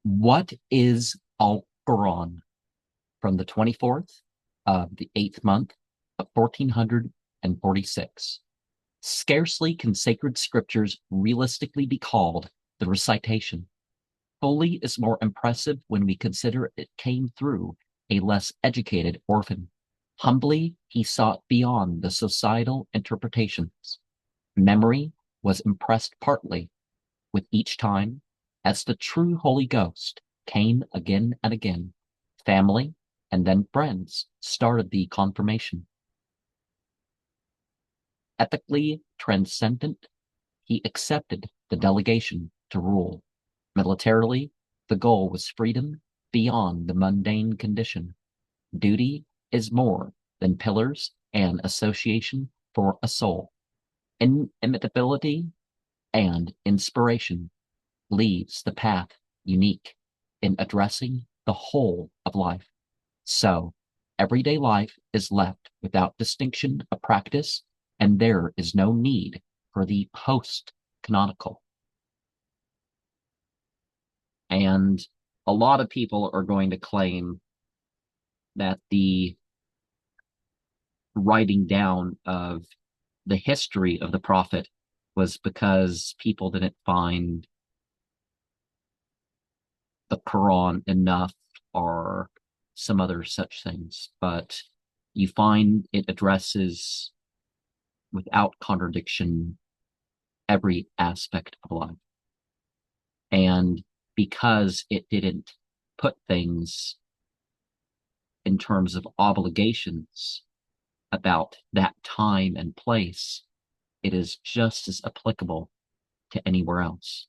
What is Al-Quran from the 24th of the 8th month of 1446? Scarcely can sacred scriptures realistically be called the recitation. Folly is more impressive when we consider it came through a less educated orphan. Humbly, he sought beyond the societal interpretations. Memory was impressed partly with each time, as the true Holy Ghost came again and again. Family and then friends started the confirmation. Ethically transcendent, he accepted the delegation to rule. Militarily, the goal was freedom beyond the mundane condition. Duty is more than pillars and association for a soul. Inimitability and inspiration leaves the path unique in addressing the whole of life. So, everyday life is left without distinction of practice, and there is no need for the post-canonical. And a lot of people are going to claim that the writing down of the history of the prophet was because people didn't find the Quran enough or some other such things. But you find it addresses, without contradiction, every aspect of life. And because it didn't put things in terms of obligations about that time and place, it is just as applicable to anywhere else.